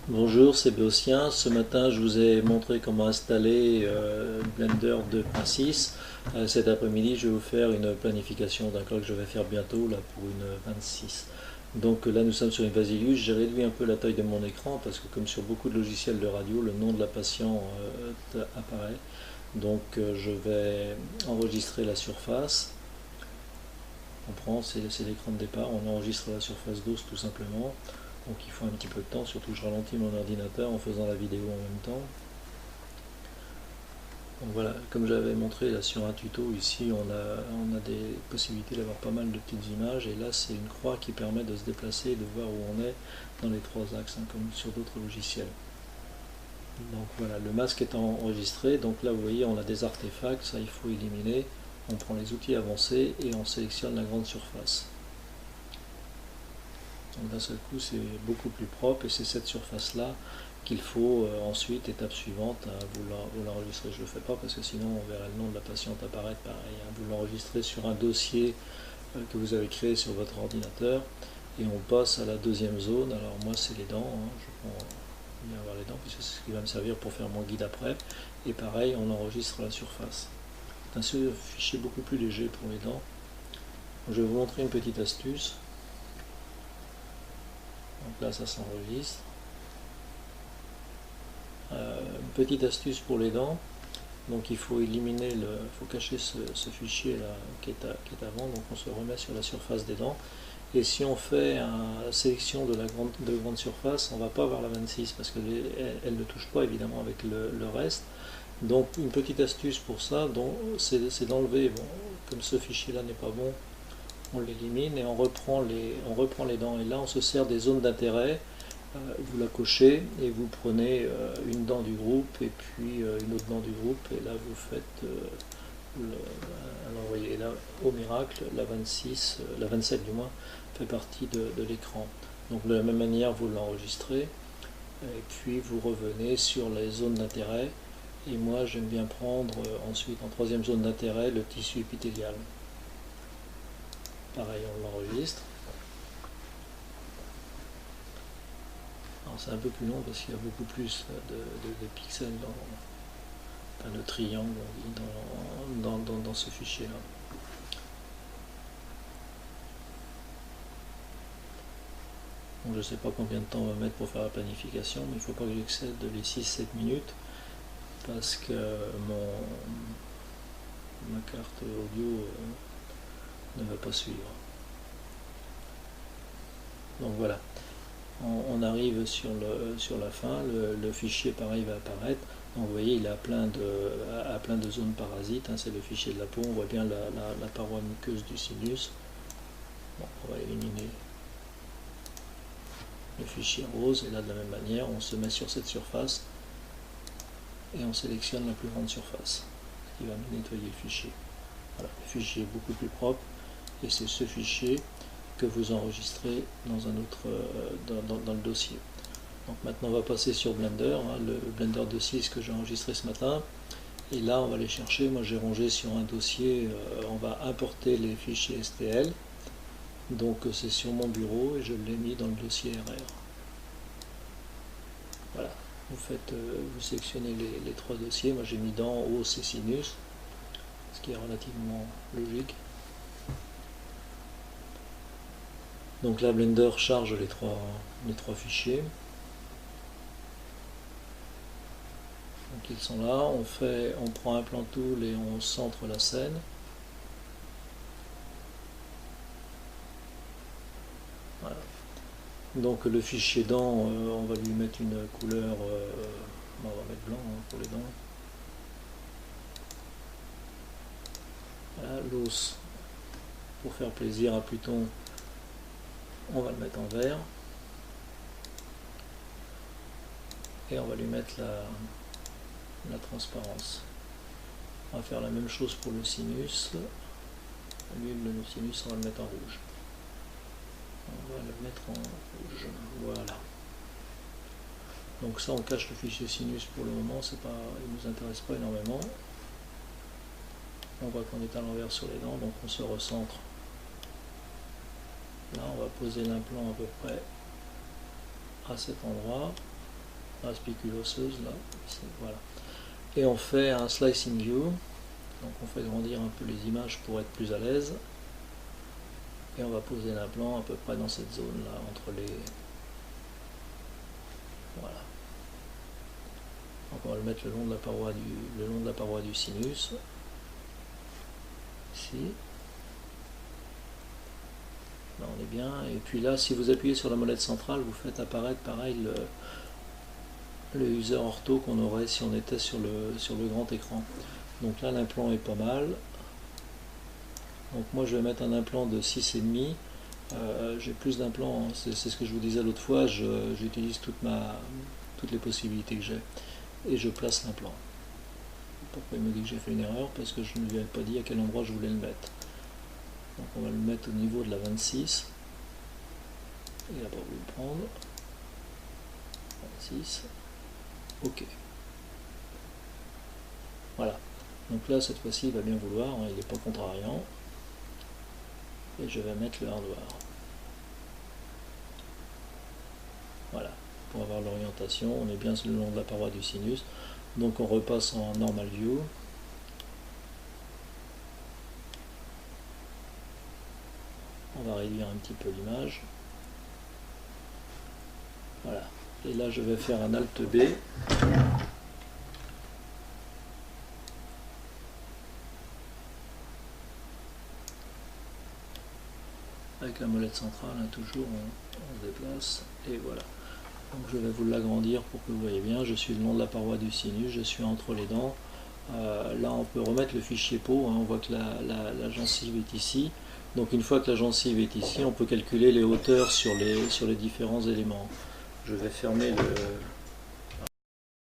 Bonjour, c'est Béotien. Ce matin, je vous ai montré comment installer Blender 2.6. Cet après-midi, je vais vous faire une planification d'un code que je vais faire bientôt là, pour une 26. Donc là, nous sommes sur une Vasilius. J'ai réduit un peu la taille de mon écran parce que comme sur beaucoup de logiciels de radio, le nom de la patient apparaît. Donc je vais enregistrer la surface. On prend, c'est l'écran de départ, on enregistre la surface d'os tout simplement. Donc il faut un petit peu de temps, surtout que je ralentis mon ordinateur en faisant la vidéo en même temps. Donc voilà, comme j'avais montré là sur un tuto, ici on a des possibilités d'avoir pas mal de petites images, et là c'est une croix qui permet de se déplacer et de voir où on est dans les trois axes, comme sur d'autres logiciels. Donc voilà, le masque est enregistré, donc là vous voyez on a des artefacts, ça il faut éliminer. On prend les outils avancés et on sélectionne la grande surface. Donc d'un seul coup c'est beaucoup plus propre, et c'est cette surface là qu'il faut ensuite, étape suivante, vous l'enregistrez. Je ne le fais pas parce que sinon on verra le nom de la patiente apparaître pareil. Vous l'enregistrez sur un dossier que vous avez créé sur votre ordinateur, et on passe à la deuxième zone. Alors moi c'est les dents, je prends bien voir les dents puisque c'est ce qui va me servir pour faire mon guide après, et pareil on enregistre la surface. C'est un fichier beaucoup plus léger pour les dents. Je vais vous montrer une petite astuce. Donc là ça s'enregistre. Une petite astuce pour les dents. Donc il faut éliminer faut cacher ce fichier là qui est avant. Donc on se remet sur la surface des dents. Et si on fait une sélection de grande surface, on ne va pas avoir la 26 parce qu'elle ne touche pas évidemment avec le reste. Donc une petite astuce pour ça, c'est d'enlever, comme ce fichier là n'est pas bon, on l'élimine et on reprend les dents. Et là on se sert des zones d'intérêt. Vous la cochez et vous prenez une dent du groupe et puis une autre dent du groupe, et là vous faites alors vous voyez là au miracle la 26, la 27 du moins fait partie de l'écran. Donc de la même manière vous l'enregistrez et puis vous revenez sur les zones d'intérêt, et moi j'aime bien prendre ensuite en troisième zone d'intérêt le tissu épithélial. Pareil, on l'enregistre. C'est un peu plus long parce qu'il y a beaucoup plus de pixels de triangles dans ce fichier là. Donc je ne sais pas combien de temps on va mettre pour faire la planification, mais il ne faut pas que j'excède les 6-7 minutes parce que ma carte audio ne va pas suivre. Donc voilà. On arrive sur la fin, le fichier pareil va apparaître. Donc vous voyez, il est à plein de zones parasites, c'est le fichier de la peau. On voit bien la paroi muqueuse du sinus. Bon, on va éliminer le fichier rose, et là de la même manière on se met sur cette surface et on sélectionne la plus grande surface, ce qui va nous nettoyer le fichier. Voilà, le fichier est beaucoup plus propre, et c'est ce fichier que vous enregistrez dans un autre dans le dossier. Donc maintenant on va passer sur Blender, le Blender 2.6 que j'ai enregistré ce matin, et là on va les chercher. Moi j'ai rangé sur un dossier, on va importer les fichiers STL, donc c'est sur mon bureau et je l'ai mis dans le dossier RR. Voilà, vous sélectionnez les trois dossiers. Moi j'ai mis dents, os et sinus, ce qui est relativement logique. Donc là Blender charge les trois fichiers. Donc ils sont là, on prend un plan tool et on centre la scène. Voilà. Donc le fichier dents, on va lui mettre une couleur, on va mettre blanc pour les dents. Voilà, l'os, pour faire plaisir à Pluton, on va le mettre en vert. Et on va lui mettre la transparence. On va faire la même chose pour le sinus. Lui, le sinus, on va le mettre en rouge. On va le mettre en rouge. Voilà. Donc ça, on cache le fichier sinus pour le moment. Il ne nous intéresse pas énormément. On voit qu'on est à l'envers sur les dents, donc on se recentre. Là, on va poser l'implant à peu près à cet endroit. la spicule osseuse, là, ici, voilà. Et on fait un slicing view, donc on fait grandir un peu les images pour être plus à l'aise. Et on va poser l'implant à peu près dans cette zone là, entre les... Voilà. Donc on va le mettre le long de la paroi du sinus. Ici. Là on est bien. Et puis là, si vous appuyez sur la molette centrale, vous faites apparaître pareil le user ortho qu'on aurait si on était sur le grand écran. Donc là l'implant est pas mal. Donc moi je vais mettre un implant de 6,5. J'ai plus d'implants, c'est ce que je vous disais l'autre fois, j'utilise toutes les possibilités que j'ai. Et je place l'implant. Pourquoi il me dit que j'ai fait une erreur? Parce que je ne lui avais pas dit à quel endroit je voulais le mettre. Donc on va le mettre au niveau de la 26. Il n'a pas voulu le prendre. 26. Ok. Voilà. Donc là, cette fois-ci, il va bien vouloir, hein, il n'est pas contrariant. Et je vais mettre le hardware. Voilà. Pour avoir l'orientation, on est bien le long de la paroi du sinus. Donc on repasse en normal view. On va réduire un petit peu l'image. Voilà. Et là, je vais faire un Alt B. Avec la molette centrale, hein, toujours, on se déplace. Et voilà. Donc je vais vous l'agrandir pour que vous voyez bien. Je suis le long de la paroi du sinus, je suis entre les dents. Là, on peut remettre le fichier peau. Hein, on voit que la gencive est ici. Donc une fois que la gencive est ici, on peut calculer les hauteurs sur les différents éléments. Je vais fermer